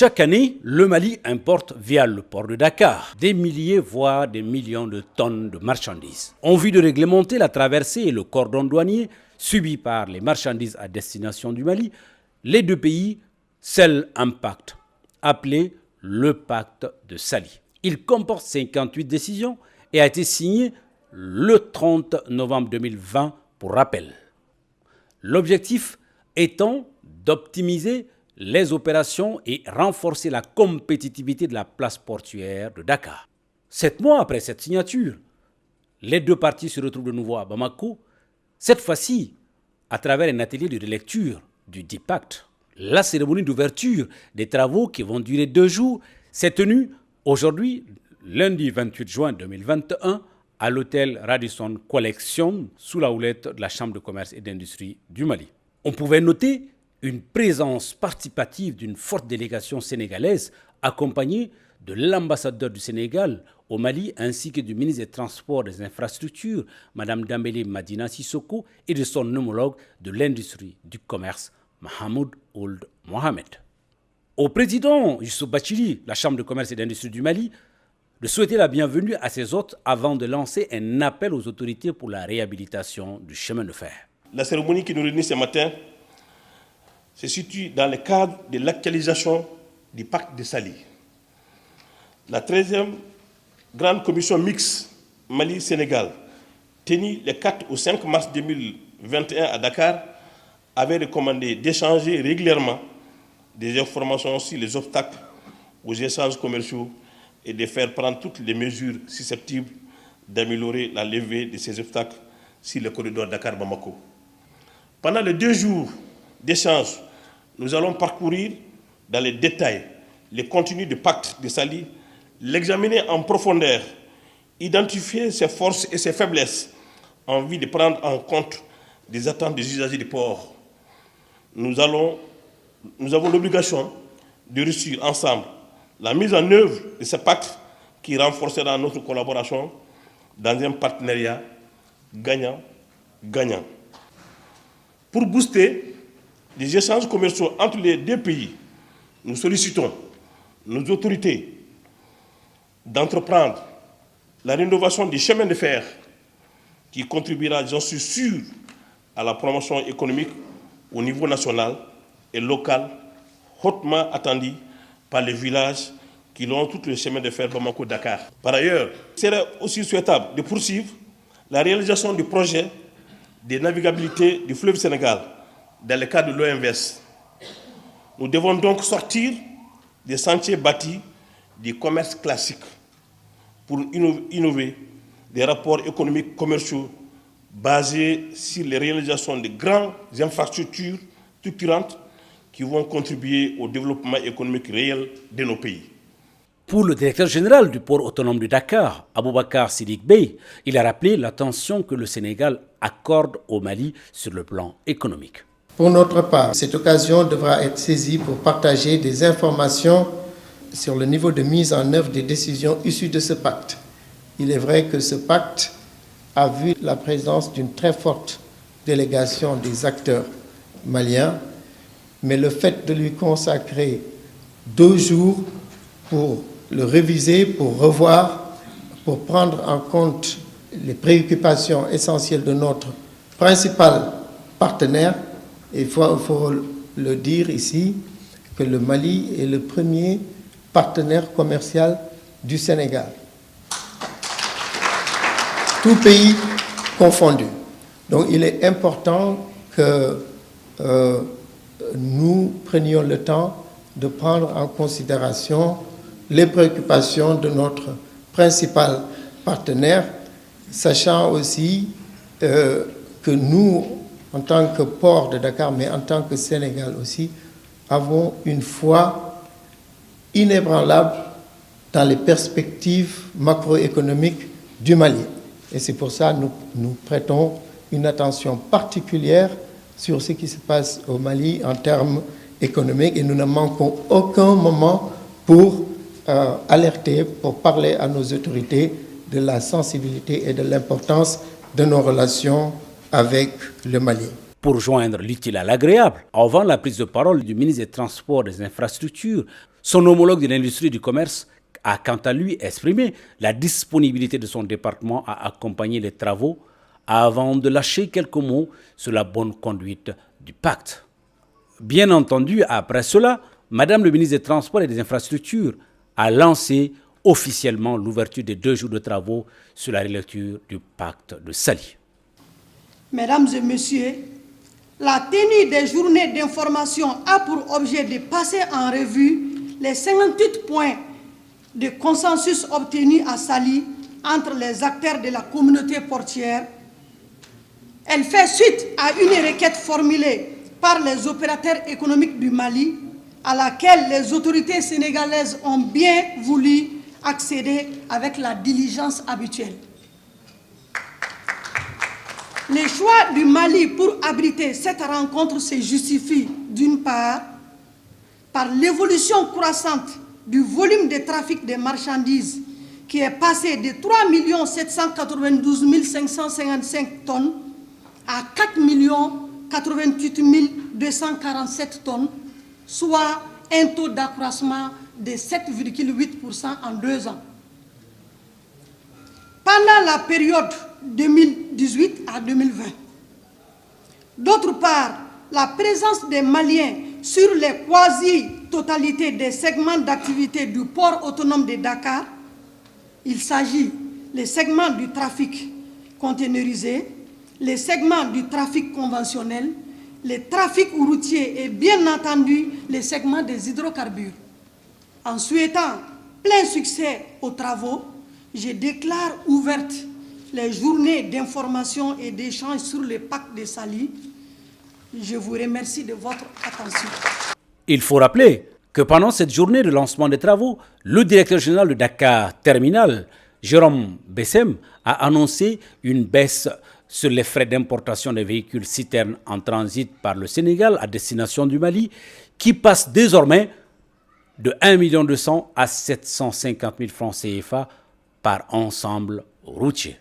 Chaque année, le Mali importe via le port de Dakar des milliers voire des millions de tonnes de marchandises. En vue de réglementer la traversée et le cordon douanier subi par les marchandises à destination du Mali, les deux pays scellent un pacte appelé le pacte de Sali. Il comporte 58 décisions et a été signé le 30 novembre 2020 pour rappel. L'objectif étant d'optimiser les opérations et renforcer la compétitivité de la place portuaire de Dakar. 7 mois après cette signature, les deux parties se retrouvent de nouveau à Bamako, cette fois-ci à travers un atelier de lecture du dit pacte. La cérémonie d'ouverture des travaux qui vont durer 2 jours s'est tenue aujourd'hui, lundi 28 juin 2021, à l'hôtel Radisson Collection, sous la houlette de la Chambre de commerce et d'industrie du Mali. On pouvait noter une présence participative d'une forte délégation sénégalaise accompagnée de l'ambassadeur du Sénégal au Mali ainsi que du ministre des Transports et des Infrastructures, Mme Dambélé Madina Sissoko, et de son homologue de l'industrie du commerce, Mahmoud Ould Mohamed. Au président Youssouf Bathily, la Chambre de commerce et d'industrie du Mali, de souhaiter la bienvenue à ses hôtes avant de lancer un appel aux autorités pour la réhabilitation du chemin de fer. La cérémonie qui nous réunit ce matin se situe dans le cadre de l'actualisation du pacte de Sali. La 13e grande commission mixte Mali-Sénégal, tenue le 4 au 5 mars 2021 à Dakar, avait recommandé d'échanger régulièrement des informations sur les obstacles aux échanges commerciaux et de faire prendre toutes les mesures susceptibles d'améliorer la levée de ces obstacles sur le corridor Dakar-Bamako. Pendant les 2 jours d'échange, nous allons parcourir dans les détails le contenu du pacte de Sali, l'examiner en profondeur, identifier ses forces et ses faiblesses en vue de prendre en compte les attentes des usagers du port. Nous avons l'obligation de réussir ensemble la mise en œuvre de ce pacte qui renforcera notre collaboration dans un partenariat gagnant-gagnant. Pour booster les échanges commerciaux entre les deux pays, nous sollicitons nos autorités d'entreprendre la rénovation des chemins de fer qui contribuera, j'en suis sûr, à la promotion économique au niveau national et local, hautement attendue par les villages qui longe tout le chemin de fer Bamako-Dakar. Par ailleurs, il serait aussi souhaitable de poursuivre la réalisation du projet de navigabilité du fleuve Sénégal dans le cadre de l'OMVS. Nous devons donc sortir des sentiers bâtis du commerce classique pour innover des rapports économiques commerciaux basés sur les réalisations de grandes infrastructures structurantes qui vont contribuer au développement économique réel de nos pays. Pour le directeur général du port autonome de Dakar, Aboubakar Siddiq Bey, il a rappelé l'attention que le Sénégal accorde au Mali sur le plan économique. Pour notre part, cette occasion devra être saisie pour partager des informations sur le niveau de mise en œuvre des décisions issues de ce pacte. Il est vrai que ce pacte a vu la présence d'une très forte délégation des acteurs maliens, mais le fait de lui consacrer 2 jours pour le réviser, pour revoir, pour prendre en compte les préoccupations essentielles de notre principal partenaire, il faut le dire ici, que le Mali est le premier partenaire commercial du Sénégal. Tout pays confondu. Donc il est important que nous prenions le temps de prendre en considération les préoccupations de notre principal partenaire, sachant aussi que nous, en tant que port de Dakar, mais en tant que Sénégal aussi, avons une foi inébranlable dans les perspectives macroéconomiques du Mali. Et c'est pour ça que nous prêtons une attention particulière sur ce qui se passe au Mali en termes économiques et nous ne manquons aucun moment pour alerter, pour parler à nos autorités de la sensibilité et de l'importance de nos relations avec le Mali. Pour joindre l'utile à l'agréable, avant la prise de parole du ministre des Transports et des Infrastructures, son homologue de l'industrie et du commerce a quant à lui exprimé la disponibilité de son département à accompagner les travaux avant de lâcher quelques mots sur la bonne conduite du pacte. Bien entendu, après cela, Madame le ministre des Transports et des Infrastructures a lancé officiellement l'ouverture des 2 jours de travaux sur la relecture du pacte de Saly. Mesdames et messieurs, la tenue des journées d'information a pour objet de passer en revue les 58 points de consensus obtenus à Saly entre les acteurs de la communauté portière. Elle fait suite à une requête formulée par les opérateurs économiques du Mali, à laquelle les autorités sénégalaises ont bien voulu accéder avec la diligence habituelle. Le choix du Mali pour abriter cette rencontre se justifie d'une part par l'évolution croissante du volume de trafic des marchandises qui est passé de 3 792 555 tonnes à 4 88 247 tonnes, soit un taux d'accroissement de 7,8% en 2 ans. Pendant la période 2018 à 2020. D'autre part, la présence des Maliens sur les quasi-totalités des segments d'activité du port autonome de Dakar. Il s'agit des segments du trafic containerisé, les segments du trafic conventionnel, les trafics routiers et bien entendu les segments des hydrocarbures. En souhaitant plein succès aux travaux, je déclare ouvertes les journées d'information et d'échange sur le pacte de Saly. Je vous remercie de votre attention. Il faut rappeler que pendant cette journée de lancement des travaux, le directeur général de Dakar Terminal, Jérôme Bessem, a annoncé une baisse sur les frais d'importation des véhicules citernes en transit par le Sénégal à destination du Mali, qui passe désormais de 1 200 000 à 750 000 francs CFA par ensemble routier.